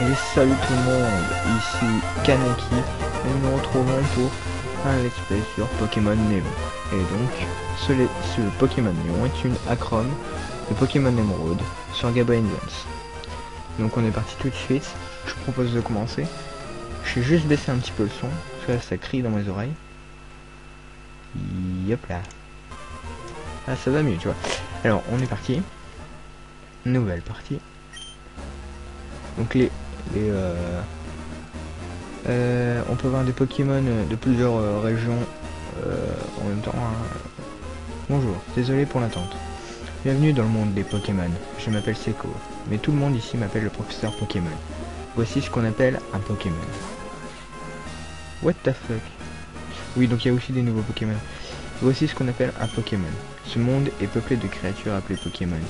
Et salut tout le monde, ici Kaneki et nous nous retrouvons pour un let's play sur Pokémon Néon. Et donc, ce Pokémon Néon est une acrome de Pokémon Emerald sur Game Boy Advance. Donc on est parti tout de suite, je propose de commencer. Je vais juste baisser un petit peu le son, parce que là ça crie dans mes oreilles. Hop là. Ah ça va mieux tu vois. Alors on est parti. Nouvelle partie. Donc on peut voir des Pokémon de plusieurs régions en même temps. Bonjour, désolé pour l'attente. Bienvenue dans le monde des Pokémon. Je m'appelle Seko, mais tout le monde ici m'appelle le professeur Pokémon. Voici ce qu'on appelle un Pokémon. What the fuck? Oui, donc il y a aussi des nouveaux Pokémon. Voici ce qu'on appelle un Pokémon. Ce monde est peuplé de créatures appelées Pokémon.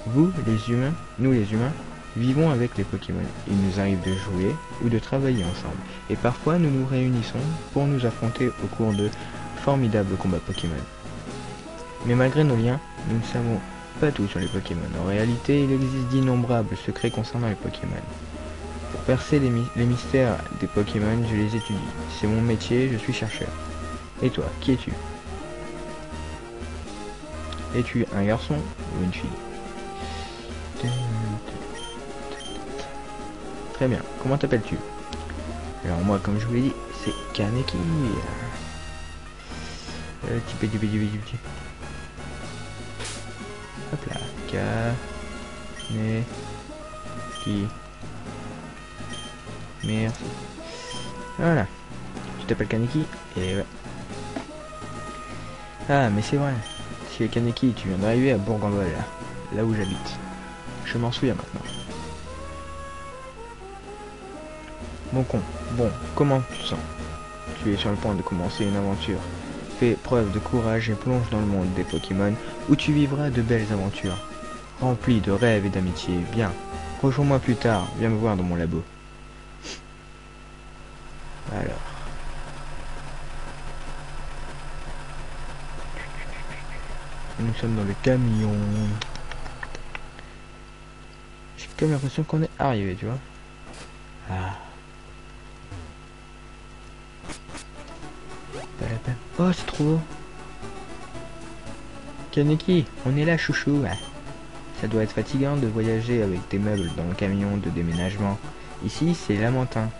Vous, les humains, nous les humains, vivons avec les Pokémon. Il nous arrive de jouer ou de travailler ensemble. Et parfois nous nous réunissons pour nous affronter au cours de formidables combats Pokémon. Mais malgré nos liens, nous ne savons pas tout sur les Pokémon. En réalité, il existe d'innombrables secrets concernant les Pokémon. Pour percer les mystères des Pokémon, je les étudie. C'est mon métier, je suis chercheur. Et toi, qui es-tu? Es-tu un garçon ou une fille? Très bien, comment t'appelles-tu? Alors moi, comme je vous l'ai dit, c'est Kaneki. Hop là, Kaneki. Merci. Voilà. Tu t'appelles Kaneki? Et ouais. Ah, mais c'est vrai. Si es Kaneki, tu viens d'arriver à Bourg-en-Val, là où j'habite. Je m'en souviens maintenant. Bon con, bon, comment tu te sens? Tu es sur le point de commencer une aventure. Fais preuve de courage et plonge dans le monde des Pokémon où tu vivras de belles aventures. Rempli de rêves et d'amitié, viens, rejoins-moi plus tard, viens me voir dans mon labo. Alors. Nous sommes dans le camion. J'ai comme l'impression qu'on est arrivé, tu vois. Ah. Oh, c'est trop beau. Kaneki, on est là, chouchou. Ça doit être fatigant de voyager avec tes meubles dans le camion de déménagement. Ici, c'est Lamentin.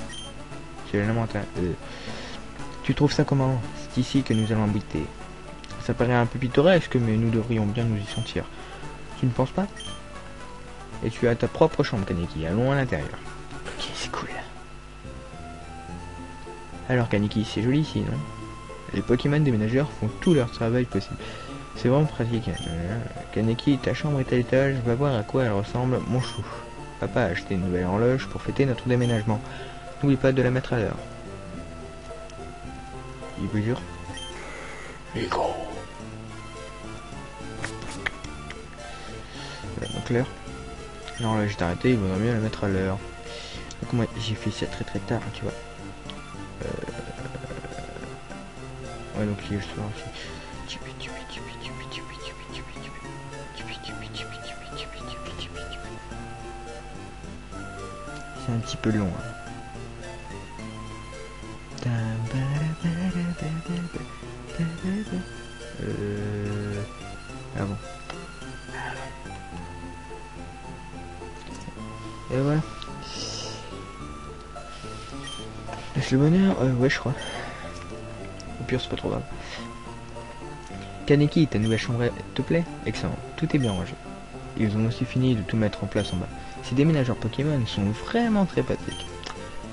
C'est Lamentin. Tu trouves ça comment? C'est ici que nous allons habiter. Ça paraît un peu pittoresque, mais nous devrions bien nous y sentir. Tu ne penses pas? Et tu as ta propre chambre, Kaneki. Allons à l'intérieur. Ok, c'est cool. Alors, Kaneki, c'est joli ici, non? Les Pokémon déménageurs font tout leur travail possible. C'est vraiment pratique. Kaneki, ta chambre est à l'étage. Va voir à quoi elle ressemble, mon chou. Papa a acheté une nouvelle horloge pour fêter notre déménagement. N'oublie pas de la mettre à l'heure. Il vous jure. Nico. Voilà, donc l'heure. L'horloge est arrêtée, il vaudrait mieux la mettre à l'heure. Donc moi j'ai fait ça très tard, tu vois. Ouais, donc il est le soir aussi. C'est un petit peu long. Ah bon. Et voilà. Est-ce le bonheur? Ouais, je crois. Au pire, c'est pas trop grave. Kaneki, ta nouvelle chambre te plaît? Excellent, tout est bien rangé. Ils ont aussi fini de tout mettre en place en bas. Ces déménageurs Pokémon sont vraiment très pratiques.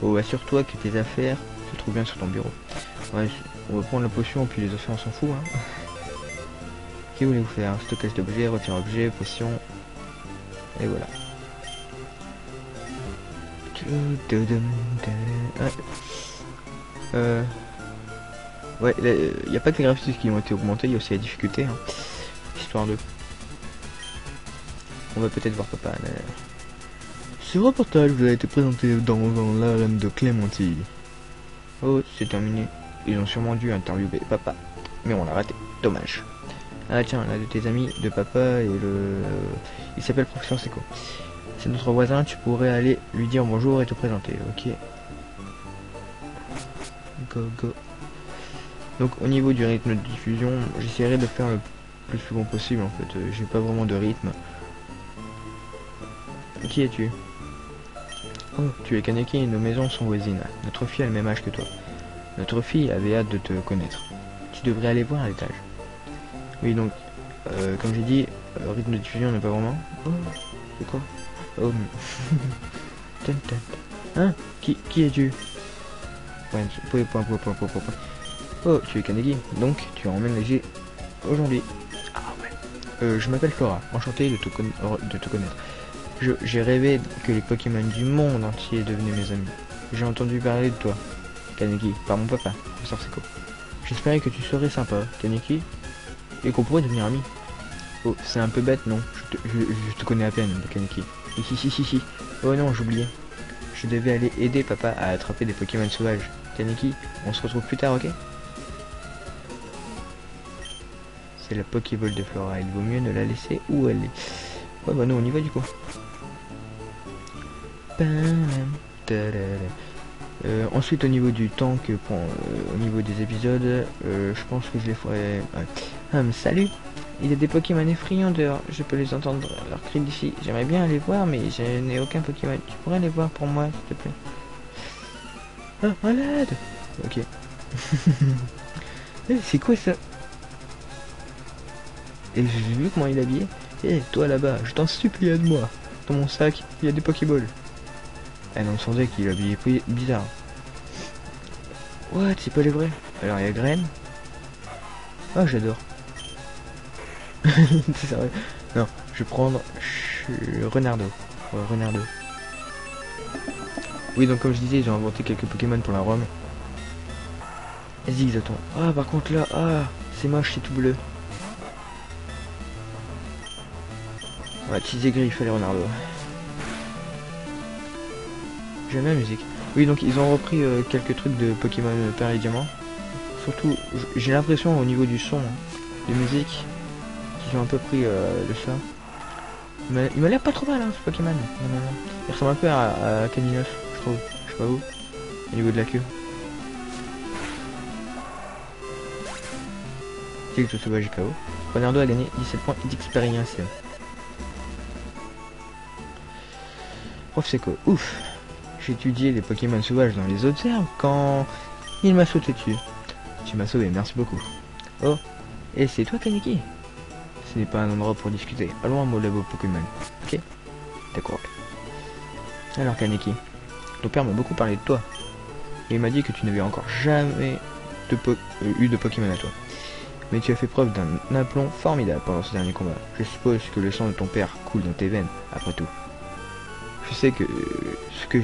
Oh, assure-toi que tes affaires se trouvent bien sur ton bureau. Ouais, on va prendre la potion, puis les affaires on s'en fout. Hein. Qu'est-ce que voulez-vous faire? Stockage d'objets, retire objet, potion. Et voilà. Ouais, il n'y a pas que les graphismes qui ont été augmentés, il y a aussi la difficulté. Hein. Histoire de... On va peut-être voir papa. Mais... Ce reportage vous a été présenté dans l'arène de Clémentine. Oh, c'est terminé. Ils ont sûrement dû interviewer papa. Mais on l'a raté. Dommage. Ah tiens, l'un de tes amis de papa et le... Il s'appelle Professeur Seco. C'est notre voisin, tu pourrais aller lui dire bonjour et te présenter, ok. Go, go. Donc au niveau du rythme de diffusion, j'essaierai de faire le plus souvent possible en fait. J'ai pas vraiment de rythme. Qui es-tu? Oh, tu es Kaneki, nos maisons sont voisines. Notre fille a le même âge que toi. Notre fille avait hâte de te connaître. Tu devrais aller voir à l'étage. Oui, donc, comme j'ai dit, rythme de diffusion n'est pas vraiment... Oh, c'est quoi? Oh, hein? Qui es-tu? Oh, tu es Kaneki, donc tu as emménagé aujourd'hui. Ah ouais. Je m'appelle Flora, enchanté de te connaître. J'ai rêvé que les Pokémon du monde entier devenaient mes amis. J'ai entendu parler de toi, Kaneki, par mon papa, Professeur Seco. J'espérais que tu serais sympa, Kaneki, et qu'on pourrait devenir amis. Oh, c'est un peu bête, non? Je te connais à peine, Kaneki. Si. Oh non, j'oubliais. Je devais aller aider papa à attraper des Pokémon sauvages. Kaneki, on se retrouve plus tard, ok? C'est la Pokéball de Flora, il vaut mieux ne la laisser où elle est. Ouais, bah non, on y va du coup. Ensuite au niveau du temps que prend au niveau des épisodes, je pense que je les ferai. Ouais. Salut, il y a des Pokémon effrayants dehors, je peux les entendre leurs cris d'ici. J'aimerais bien aller voir mais je n'ai aucun Pokémon. Tu pourrais aller voir pour moi s'il te plaît? Ah, malade. Ok. C'est quoi ça? Et j'ai vu comment il est habillé. Hé, toi là-bas, je t'en supplie, aide-moi. Dans mon sac, il y a des Pokéballs. Elle en sentait qu'il est habillé bizarre. What, c'est pas les vrais? Alors il y a Graine. Ah, j'adore. C'est sérieux. Non, je vais prendre Renardo. Ouais, Renardo. Oui, donc comme je disais, ils ont inventé quelques Pokémon pour la Rome. Zigzaton. Ah, par contre là, c'est moche, c'est tout bleu. Ouais, Cheesy Gris, il fallait Renardo. J'aime bien la musique. Oui, donc ils ont repris quelques trucs de Pokémon Perle et Diamant. Surtout, j'ai l'impression au niveau du son, de musique, qu'ils ont un peu pris de ça. Mais il m'a l'air pas trop mal, hein, ce Pokémon. Il ressemble un peu à Caninos, je trouve. Je sais pas où. Au niveau de la queue. C'est que ce sauvage KO. Renardo a gagné 17 points d'expérience. Prof Seco, ouf. J'ai étudié les Pokémon sauvages dans les autres herbes quand il m'a sauté dessus. Tu m'as sauvé, merci beaucoup. Oh, et c'est toi Kaneki? Ce n'est pas un endroit pour discuter. Allons à mon labo Pokémon. Ok? D'accord. Alors Kaneki, ton père m'a beaucoup parlé de toi. Et il m'a dit que tu n'avais encore jamais eu de Pokémon à toi. Mais tu as fait preuve d'un aplomb formidable pendant ce dernier combat. Je suppose que le sang de ton père coule dans tes veines, après tout. Je sais ce que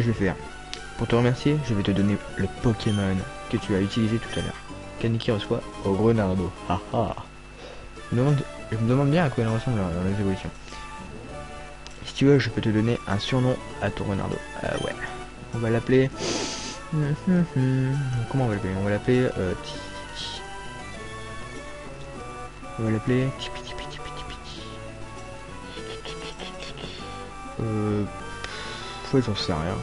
je vais faire. Pour te remercier, je vais te donner le Pokémon que tu as utilisé tout à l'heure. Kaneki reçoit au Renardo. Haha. Je me demande bien à quoi il ressemble dans les évolutions. Si tu veux, je peux te donner un surnom à ton Renardo. Ouais. On va l'appeler... Comment on va l'appeler? On va l'appeler... On va l'appeler... Ouais, j'en sais rien.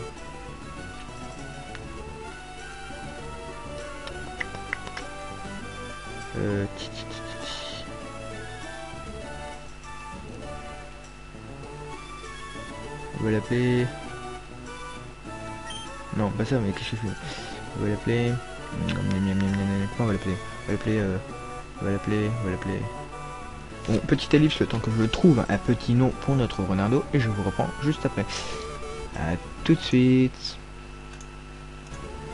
On va l'appeler... Non, pas ça, mais qu'est-ce que je fais? On va l'appeler... Comment on va l'appeler? On va l'appeler... Bon, petite ellipse le temps que je trouve un petit nom pour notre Renardo et je vous reprends juste après. A tout de suite.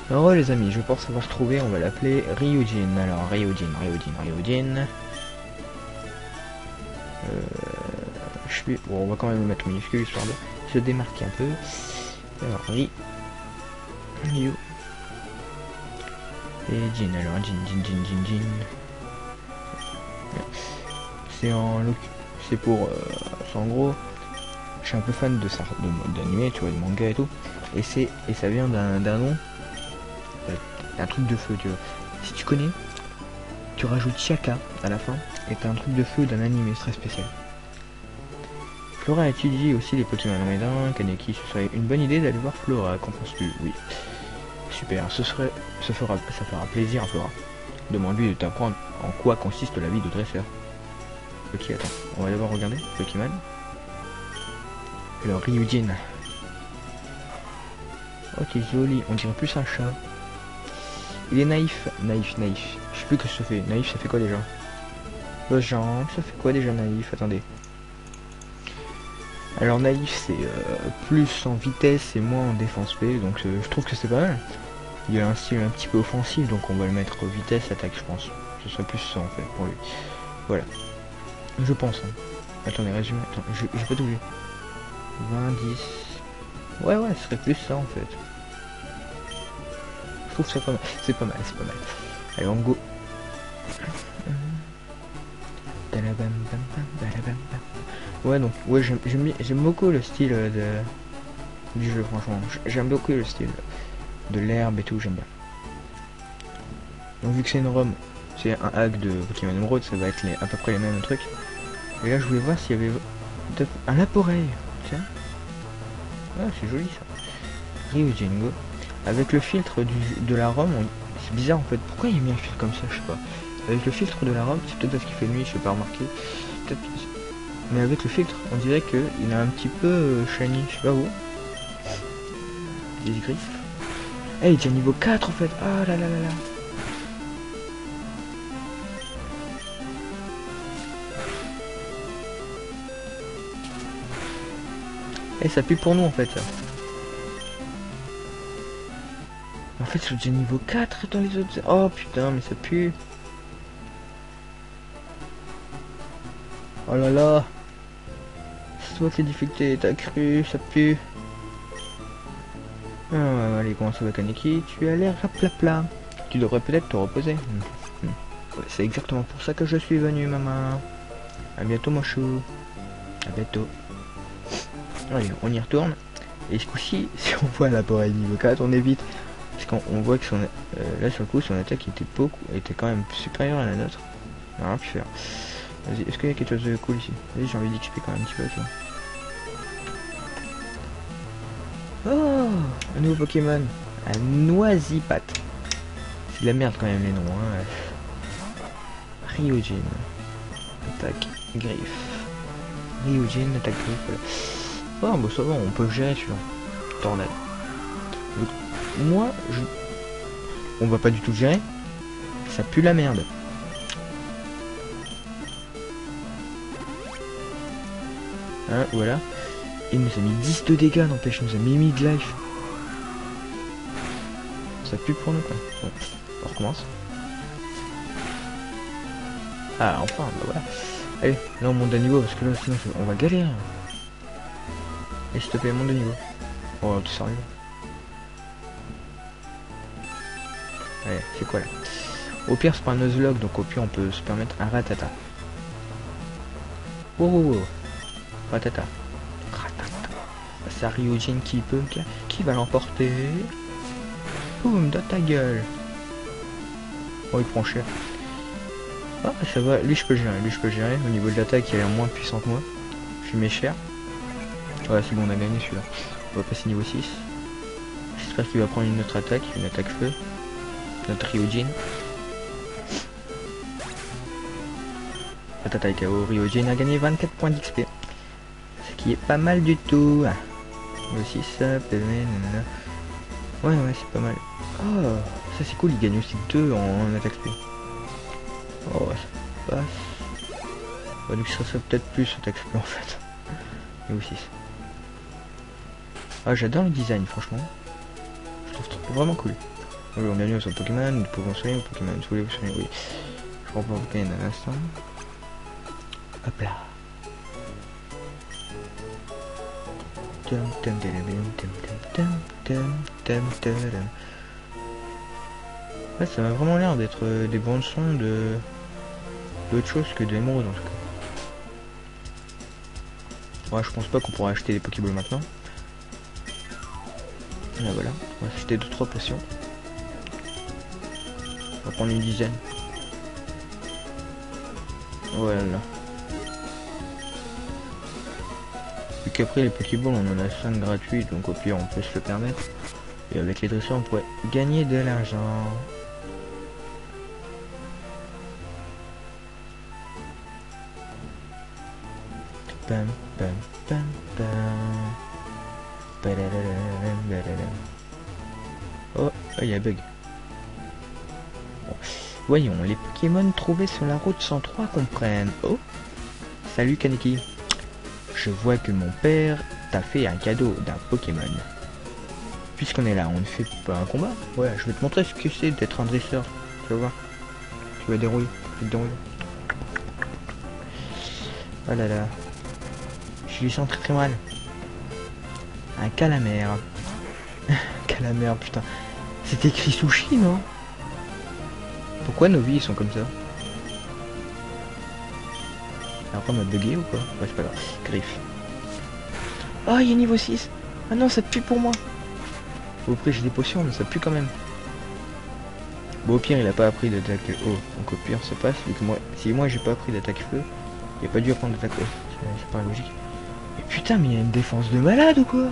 Alors les amis, je pense avoir trouvé, on va l'appeler Ryujin. Alors Ryujin. Bon, on va quand même le mettre minuscule histoire de se démarquer un peu. Alors Ryu. Et Jin, alors Jin. C'est pour... c'est en gros... Je suis un peu fan de ça, d'anime, tu vois, de manga et tout. Et ça vient d'un nom... un truc de feu, tu vois. Si tu connais, tu rajoutes Shaka à la fin, et t'as un truc de feu d'un anime très spécial. Flora étudie aussi les Pokémon Médin, Kaneki, ce serait une bonne idée d'aller voir Flora, qu'en penses-tu? Oui. Super, ça fera plaisir à Flora. Demande-lui de t'apprendre en quoi consiste la vie de dresseur. Ok, attends, on va d'abord regarder Pokémon. Alors Ryujin. Oh, t'es joli, on dirait plus un chat. Il est naïf. Je sais plus que ça fait. Naïf, ça fait quoi déjà? Genre, ça fait quoi déjà naïf? Attendez. Alors naïf, c'est plus en vitesse et moins en défense P, donc je trouve que c'est pas mal. Il a un style un petit peu offensif, donc on va le mettre vitesse, attaque, je pense. Ce serait plus ça en fait pour lui. Voilà. Je pense. Hein. Attendez, résumé. Attends, j'ai pas tout vu. 20, 10. Ouais, ce serait plus ça en fait. Je trouve ça pas mal. C'est pas mal. Allez, on go. Ouais, donc, ouais, j'aime beaucoup le style du jeu, franchement. J'aime beaucoup le style de l'herbe et tout, j'aime bien. Donc, vu que c'est une ROM, c'est un hack de Pokémon Emerald, ça va être à peu près les mêmes trucs. Et là, je voulais voir s'il y avait un laporeille. Tiens. Ah, c'est joli ça. Ryujin, go. Avec le filtre de la ROM, c'est bizarre en fait. Pourquoi il a mis un filtre comme ça, je sais pas. Avec le filtre de la ROM, c'est peut-être parce qu'il fait nuit, je sais pas remarqué. Peut-être. Mais avec le filtre, on dirait qu'il a un petit peu shiny, je sais pas où. Des griffes. Eh, il est déjà niveau 4 en fait. Ah là. Eh, ça pue pour nous en fait ça. En fait, c'est déjà niveau 4 dans les autres. Oh putain, mais ça pue. Oh là là. C'est toi qui as difficulté, t'as cru, ça pue. Ah, allez, comment ça va Kaneki? Tu as l'air raplapla. Tu devrais peut-être te reposer. Ouais, c'est exactement pour ça que je suis venu, maman. À bientôt, mon chou. À bientôt. Allez, on y retourne. Et ce coup-ci, si on voit l'appareil niveau 4, on évite. Parce qu'on voit que là, sur le coup, son attaque était quand même supérieure à la nôtre. On n'a rien pu faire. Vas-y, est-ce qu'il y a quelque chose de cool ici? Vas-y, j'ai envie d'XP quand même un petit peu, tu vois. Oh, un nouveau Pokémon. Un Noisipat. C'est de la merde quand même les noms, hein. Ryujin. Attaque, griffe. Ryujin, attaque, griffe, voilà. Oh, bah ça va, on peut le gérer celui-là. Tornade. Donc, moi, on va pas du tout le gérer. Ça pue la merde. Hein, voilà. Il nous a mis 10 de dégâts, n'empêche, il nous a mis mid-life. Ça pue pour nous quoi. Bon, on recommence. Ah, enfin, bah voilà. Allez, là on monte de niveau parce que là sinon on va galérer. Et s'il te plaît, monte de niveau. Oh, t'es sérieux? Allez, c'est quoi là? Au pire, c'est pas un Nuzlocke, donc au pire on peut se permettre un Ratata. Oh, Ratata. C'est Ryujin qui va l'emporter. Boum, dans ta gueule. Oh, il prend cher. Ah, ça va, lui je peux gérer, au niveau de l'attaque il a l'air moins puissant que moi. Je lui mets cher. Ouais, c'est bon, on a gagné celui-là. On va passer niveau 6. J'espère qu'il va prendre une autre attaque, une attaque feu. Notre Ryujin. Ratata KO, Ryujin a gagné 24 points d'XP. Ce qui est pas mal du tout. Niveau 6, ouais, c'est pas mal. Oh, ça c'est cool, il gagne aussi 2 en attaque speed. Oh, ça passe. Ouais, donc ça serait peut-être plus attaque speed en fait. Niveau 6. Ah, j'adore le design, franchement. Je trouve vraiment cool. Bonjour, bienvenue sur Pokémon, nous pouvons soigner Pokémon, si vous voulez vous soigner, oui. Je reprends Pokémon à l'instant. Hop là. Ouais, ça m'a vraiment l'air d'être des bandes son de d'autre chose que de l'émeraude en tout cas. Ouais, je pense pas qu'on pourra acheter des Pokéballs maintenant. Là voilà, on va acheter 2-3 potions. On va prendre une dizaine. Voilà. Vu qu'après les Pokéballs on en a 5 gratuits, donc au pire on peut se le permettre. Et avec les dresseurs on pourrait gagner de l'argent. Pam, pam, pam, pam. Oh, il y a bug. Bon. Voyons, les Pokémon trouvés sur la route 103 comprennent. Oh, salut Kaneki. Je vois que mon père t'a fait un cadeau d'un Pokémon. Puisqu'on est là, on ne fait pas un combat. Ouais, je vais te montrer ce que c'est d'être un dresseur. Tu vas voir. Tu vas dérouiller. Tu vas te dérouiller. Oh là là. Je lui sens très très mal. Un calamère. Calamère, putain. C'est écrit sushi, non? Pourquoi nos vies ils sont comme ça? Après on m'a bugué ou quoi? Ouais, c'est pas grave. Griffe. Oh, il est niveau 6. Ah non, ça pue pour moi. Au prix j'ai des potions, mais ça pue quand même. Bon, au pire, il a pas appris d'attaque eau. Donc au pire, ça passe. Vu que moi, si moi j'ai pas appris d'attaque feu, il a pas dû apprendre d'attaque eau. C'est pas logique. Et putain, mais il y a une défense de malade ou quoi?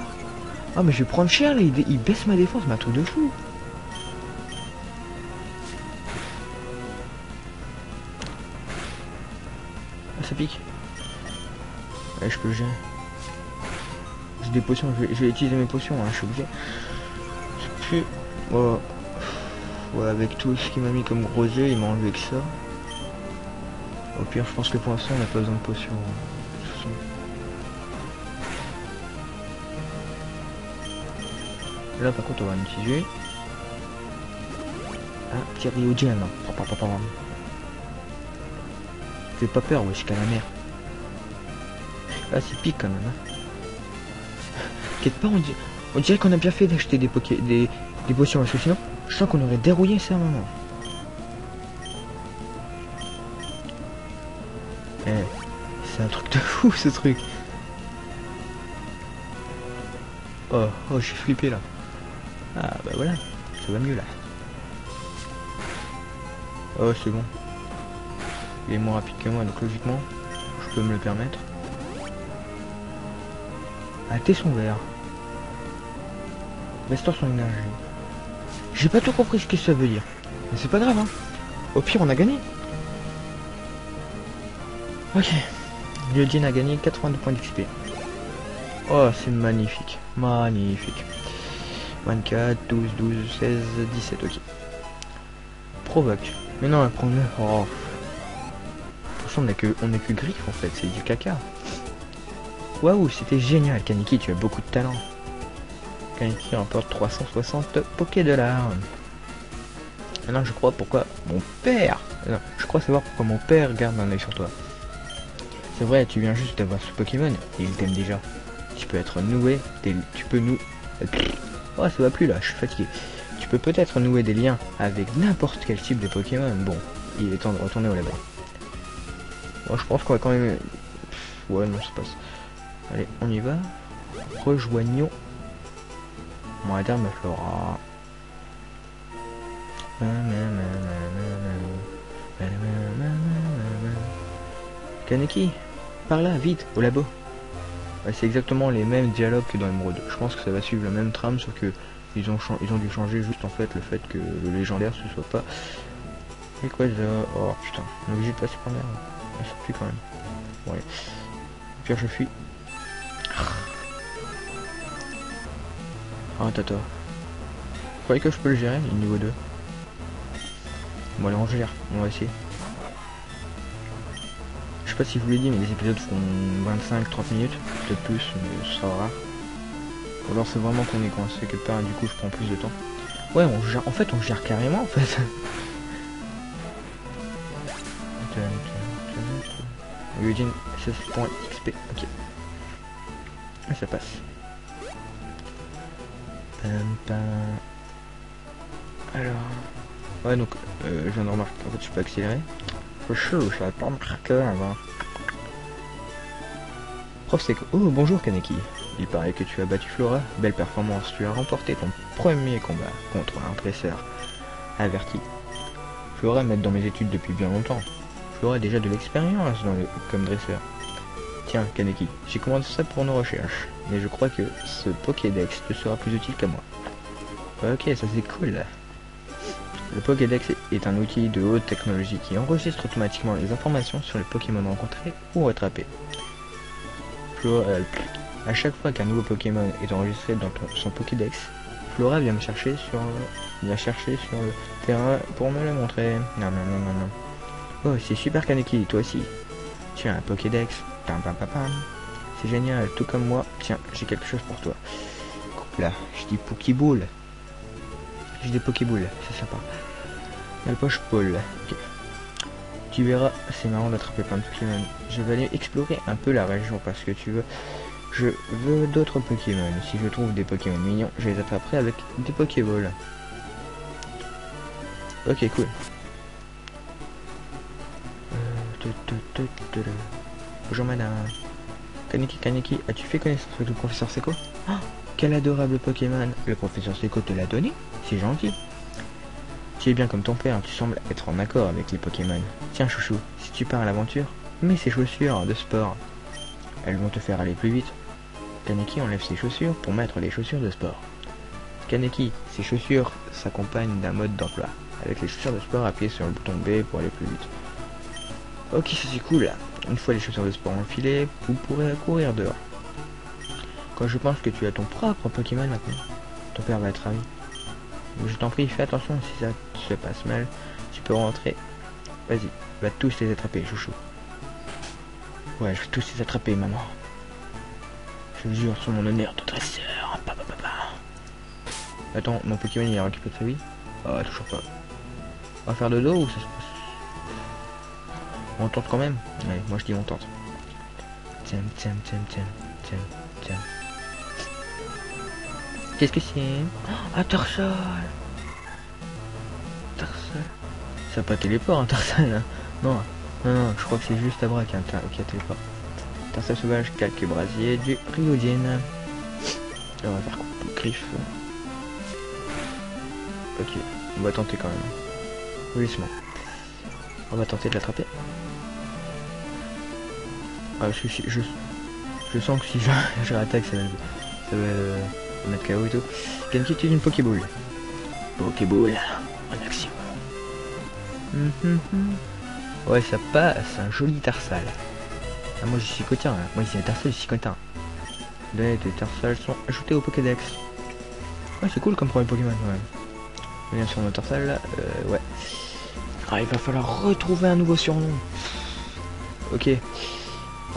Ah, mais je vais prendre cher là, il baisse ma défense, mais un truc de fou. Ah, ça pique. Ouais, je peux le gérer. J'ai des potions, je vais utiliser mes potions, hein, je suis obligé. C'est plus... Oh. Ouais, avec tout ce qu'il m'a mis comme gros yeux, il m'a enlevé que ça. Au pire, je pense que pour l'instant, on n'a pas besoin de potions. Hein. Là, par contre, on va utiliser. Ah, petit Ryujin. Fais pas peur, wesh, calamère. Ah, c'est pique quand même. Hein. T'inquiète pas, on dirait qu'on a bien fait d'acheter des potions, parce que sinon, je sens qu'on aurait dérouillé ça à un moment. Eh, c'est un truc de fou ce truc. Oh, oh, je suis flippé là. Ah, bah voilà, ça va mieux là. Oh, c'est bon. Il est moins rapide que moi, donc logiquement, je peux me le permettre. Ah, t'es son vert. Restaure son énergie. J'ai pas tout compris ce que ça veut dire. Mais c'est pas grave, hein. Au pire, on a gagné. Ok. Ryujin a gagné 82 points d'XP. Oh, c'est magnifique. Magnifique. 24, 12, 12, 16, 17, ok. Provoque. Mais non, prends-le. Oh. Attention, on est que griffe en fait, c'est du caca. Waouh, c'était génial, Kaneki, tu as beaucoup de talent. Kaneki remporte 360 Poké-Dollars. Maintenant, je crois pourquoi mon père... Non, je crois savoir pourquoi mon père garde un œil sur toi. C'est vrai, tu viens juste d'avoir ce Pokémon et il t'aime déjà. Tu peux être noué, tu peux nous... Oh, ça va plus là, je suis fatigué. Tu peux peut-être nouer des liens avec n'importe quel type de Pokémon. Bon, il est temps de retourner au label. Bon, je pense qu'on va quand même... Ouais, non, ça passe. Allez, on y va. Rejoignons Madame Flora. Kaneki, par là, vite, au labo. Ouais, c'est exactement les mêmes dialogues que dans Emeraude. Je pense que ça va suivre la même trame, sauf que ils ont dû changer juste en fait le fait que le légendaire ce soit pas. Et quoi ça... Oh putain, on est obligé de passer par là. Ça fuit quand même. Bon allez. Au pire je fuis. Ah tata. Vous croyez que je peux le gérer, le niveau 2? Bon allez on gère, on va essayer. Je sais pas si je vous l'ai dit, mais les épisodes font 25-30 minutes, peut-être plus, mais ce sera rare. Ou alors c'est vraiment qu'on est coincé quelque part et du coup je prends plus de temps. Ouais, on gère, en fait, on gère carrément, en fait. Eugene, 16 points XP, ok. Et ça passe. Alors... Ouais, donc, je viens de remarquer qu'en fait, je peux accélérer. C'est chaud, je savais pas marquer avant. Prof Seco. Oh, bonjour Kaneki. Il paraît que tu as battu Flora. Belle performance. Tu as remporté ton premier combat contre un dresseur averti. Flora m'aide dans mes études depuis bien longtemps. Flora a déjà de l'expérience comme dresseur. Tiens, Kaneki, j'ai commandé ça pour nos recherches. Mais je crois que ce Pokédex te sera plus utile qu'à moi. Ok, ça c'est cool. Le Pokédex est un outil de haute technologie qui enregistre automatiquement les informations sur les Pokémon rencontrés ou rattrapés. À chaque fois qu'un nouveau Pokémon est enregistré dans son Pokédex, Flora vient chercher sur le terrain pour me le montrer. Non. Oh, c'est super Kaneki, toi aussi. Tu as un Pokédex. C'est génial, tout comme moi. Tiens, j'ai quelque chose pour toi. Là, je dis Pokéball. J'ai des Pokéballs, c'est sympa. La poche Paul. Okay. Tu verras, c'est marrant d'attraper plein de Pokémon. Je vais aller explorer un peu la région parce que je veux d'autres Pokémon. Si je trouve des Pokémon mignons, je les attraperai avec des Pokéballs. Ok, cool. Bonjour madame. Kaneki, as-tu fait connaissance avec le professeur Seco? Oh, quel adorable Pokémon. Le professeur Seco te l'a donné? C'est gentil. Tu es bien comme ton père, tu sembles être en accord avec les Pokémon. Tiens chouchou, si tu pars à l'aventure, mets ces chaussures de sport. Elles vont te faire aller plus vite. Kaneki enlève ses chaussures pour mettre les chaussures de sport. Kaneki, ces chaussures s'accompagnent d'un mode d'emploi. Avec les chaussures de sport, appuyez sur le bouton B pour aller plus vite. Ok, ça c'est cool. Une fois les chaussures de sport enfilées, vous pourrez courir dehors. Quand je pense que tu as ton propre Pokémon maintenant, ton père va être ravi. Je t'en prie, fais attention, si ça se passe mal, tu peux rentrer. Vas-y, va tous les attraper, chouchou. Ouais, je vais tous les attraper, maman. Je jure sur mon honneur de dresseur. Attends, mon Pokémon il a récupéré sa vie? Ah, toujours pas. On va faire de dos ou ça se passe? On tente quand même? Ouais, moi je dis on tente. Tiens. Qu'est-ce que c'est? Ah, Tarsal. Ça pas téléport, un Tarsal, hein. Non, je crois que c'est juste Abra qui a téléport. Tarsal sauvage, calque brasier du Ryujin. On va faire coupe griffe. Ok, on va tenter quand même. Doucement. On va tenter de l'attraper. Ah, je sens que si je réattaque, ça va mettre KO et tout. Kaneki utilise une Pokéball. Pokéball en action. Ouais, ça passe, un joli Tarsal. Ah, moi je suis cotin, hein. Moi c'est un Tarsal, je suis cotin. Les Tarsals sont ajoutés au Pokédex. Ouais, c'est cool comme premier Pokémon, ouais. Bien sûr, mon Tarsal là, ouais. Ah, il va falloir retrouver un nouveau surnom. Ok,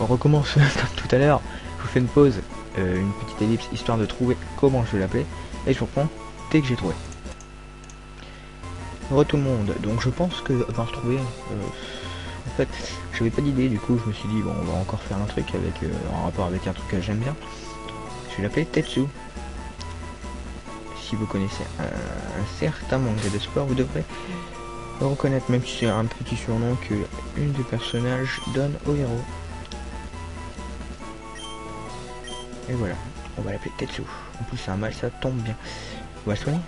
on recommence comme tout à l'heure. Je vous fais une pause, une petite ellipse, histoire de trouver comment je vais l'appeler. Et je reprends dès que j'ai trouvé. Re tout le monde, donc je pense que va se trouver. En fait, j'avais pas d'idée, du coup je me suis dit bon, on va encore faire un truc avec en rapport avec un truc que j'aime bien. Je vais l'appeler Tetsu. Si vous connaissez un certain manga de sport, vous devrez reconnaître, même si c'est un petit surnom que une des personnages donne au héros. Et voilà, on va l'appeler Tetsu. En plus c'est un mâle, ça tombe bien. On va le soigner.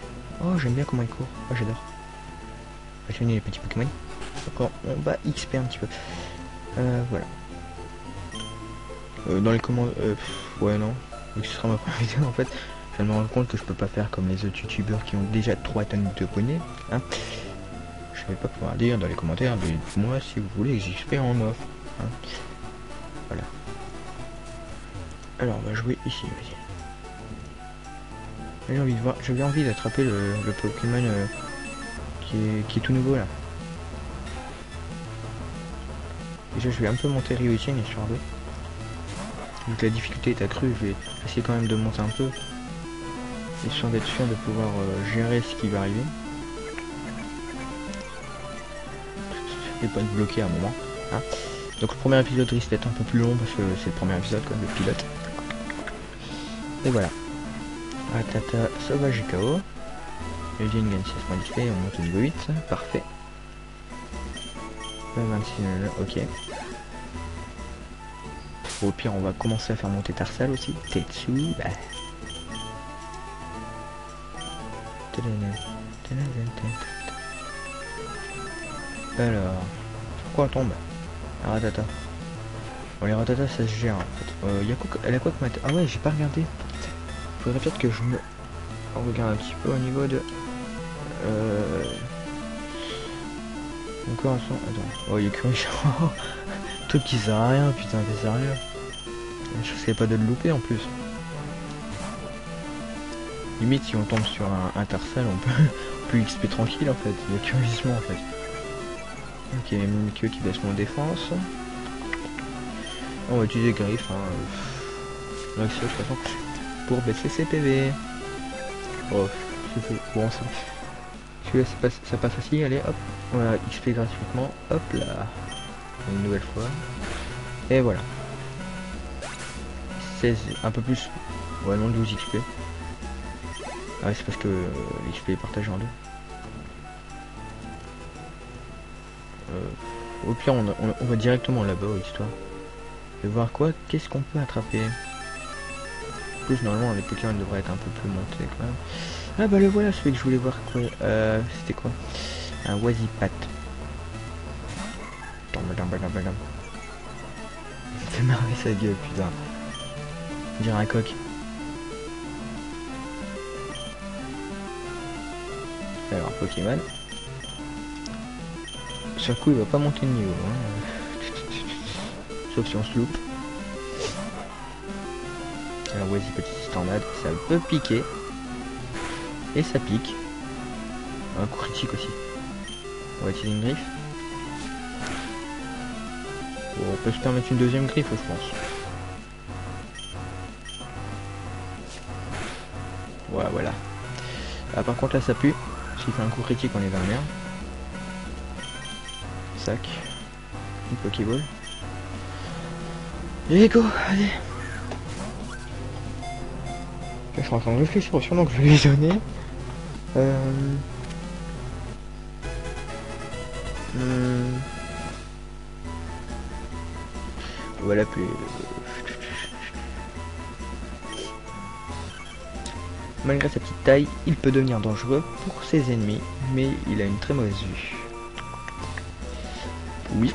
Oh, j'aime bien comment il court. Oh, j'adore. On va soigner les petits Pokémon. D'accord, on va XP un petit peu. Voilà. Dans les commandes... ouais, non. Donc ce sera ma première vidéo en fait. Je me rends compte que je peux pas faire comme les autres youtubeurs qui ont déjà 3 tonnes de abonnés. Hein. Je vais pas pouvoir dire dans les commentaires, dites-moi si vous voulez que j'XP en offre. Hein. Voilà. Alors on va jouer ici, vas-y. J'ai envie de voir, j'avais envie d'attraper le Pokémon qui est tout nouveau là. Déjà je vais un peu monter Ryujin histoire de. Vu que la difficulté est accrue, je vais essayer quand même de monter un peu. Histoire d'être sûr de pouvoir gérer ce qui va arriver. Et pas être bloqué à un moment. Hein. Donc le premier épisode risque d'être un peu plus long parce que c'est le premier épisode quoi, le pilote. Et voilà. Ratata sauvage KO. Eugene gagne 16 points d'XP, on monte au niveau 8, parfait. 26, ok. Au pire on va commencer à faire monter Tarsal aussi. Tetsu, bah. Alors, pourquoi on tombe? Ratata. Bon les Ratata ça se gère en fait. Elle a quoi comme attaque? Ah ouais j'ai pas regardé. Faudrait peut-être que je me regarde un petit peu au niveau de... Encore un son... Attends. Oh il est curieux. Truc qui sert à rien putain t'es sérieux. Je sais pas de le louper en plus. Limite si on tombe sur un Tarsal on peut XP tranquille en fait. Il y a curieusement en fait. Ok, Mimikyu qui baisse mon défense. On va utiliser Griffe, hein. L'action de toute façon pour baisser ses PV. Oh, c'est bon ça. Celui-là ça passe aussi, allez hop. Voilà, XP gratuitement, hop là. Une nouvelle fois. Et voilà. 16, un peu plus. Ouais non 12 XP. Ah ouais, c'est parce que l'XP est partagé en deux. Au pire on va directement là-bas histoire de voir quoi, qu'est-ce qu'on peut attraper. En plus normalement les Pokémon devraient être un peu plus montés quand même. Ah bah le voilà celui que je voulais voir quoi. C'était quoi? Un Wasipat. Il fait marrer sa gueule putain. On dirait un coq. Alors Pokémon. Sur le coup il va pas monter de niveau hein. Sauf si on se loupe. Alors vas-y petite tornade, ça peut piquer. Et ça pique. Un coup critique aussi. On va utiliser une griffe. Bon, on peut se permettre une deuxième griffe je pense. Ouais, voilà. Ah, par contre là ça pue. S'il fait un coup critique on est vers la merde. Sac. Une Pokéball. Et go, allez. Je suis en train de réfléchir au surnom que je vais lui donner. On va l'appeler... Malgré sa petite taille, il peut devenir dangereux pour ses ennemis, mais il a une très mauvaise vue. Oui.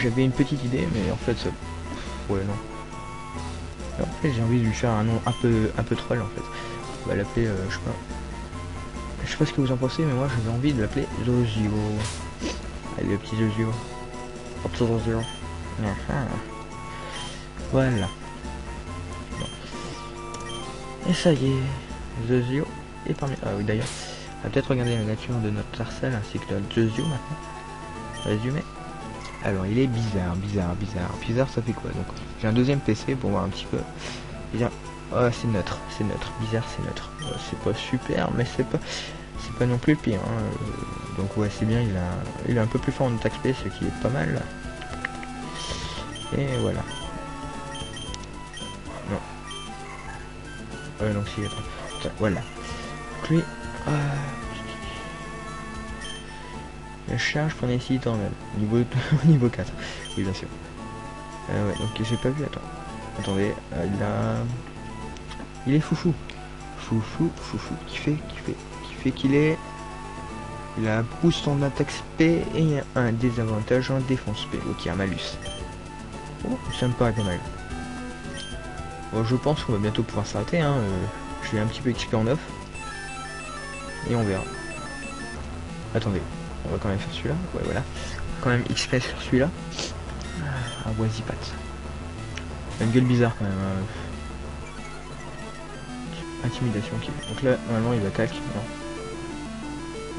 J'avais une petite idée, mais en fait ça... Ouais non. Alors, en fait j'ai envie de lui faire un nom un peu troll en fait. On va l'appeler, je sais pas ce que vous en pensez, mais moi j'avais envie de l'appeler Zozio. Allez le petit Zozio. Hop Zozio. Voilà. Bon. Et ça y est, Zozio est parmi... Ah oui d'ailleurs, on va peut-être regarder la nature de notre Tarsal ainsi que de Zozio maintenant. Résumé. Alors il est bizarre. Bizarre ça fait quoi? Donc j'ai un deuxième PC pour voir un petit peu. Bizarre. Oh c'est neutre. Bizarre c'est neutre. C'est pas super mais c'est pas non plus pire. Hein. Donc ouais c'est bien, il est un peu plus fort en attaque spé, ce qui est pas mal. Et voilà. Non. Donc si attends. Voilà. Donc lui. La charge prenait 6 temps même. Niveau 4. Oui bien sûr. Ouais donc j'ai pas vu, attendez, il est foufou. Qui fait qu'il est... Il a un boost en attaque spé et un désavantage en défense spé. Ok, un malus. Oh, ça me paraît pas mal. Bon, je pense qu'on va bientôt pouvoir s'arrêter. Hein. Je vais un petit peu XP en off. Et on verra. Attendez, on va quand même faire celui-là. Ouais, voilà. Quand même XP sur celui-là. Un Wasipat. Une gueule bizarre quand même. Intimidation qui... Donc là, normalement, il va calque. Non.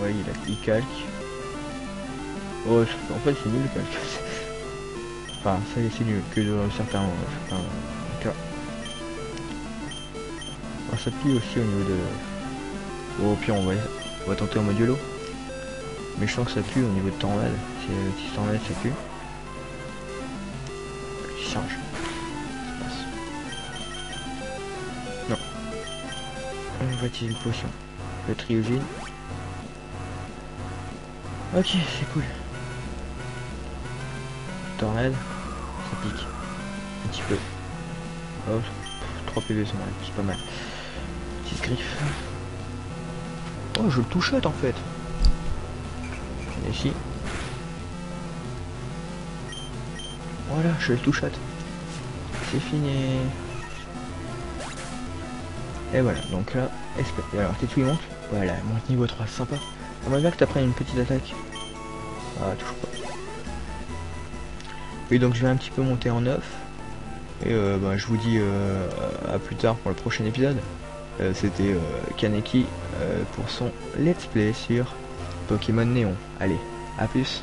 Ouais, il calque. Oh, en fait, c'est nul le calque. Enfin, ça c'est nul que de certains cas. Oh, que ça pue aussi au niveau de... Bon, au pire on va tenter en modulo. Mais je sens que ça pue au niveau de tornade. Si tornade ça pue. Charge. Ça passe. Non. On va utiliser une potion. Le triogine. Ok, c'est cool. Tornade. Ça pique. Un petit peu. Oh, 3 PV c'est pas mal. Petite griffe. Oh, je le touchette en fait. Et ici. Voilà, je le touchette. C'est fini. Et voilà, donc là, alors tes tout il monte. Voilà, il monte niveau 3, c'est sympa. J'aimerais bien que tu apprennes une petite attaque. Ah, touche pas. Et donc je vais un petit peu monter en 9. Et bah, je vous dis à plus tard pour le prochain épisode. C'était Kaneki pour son let's play sur Pokémon Néon. Allez, à plus.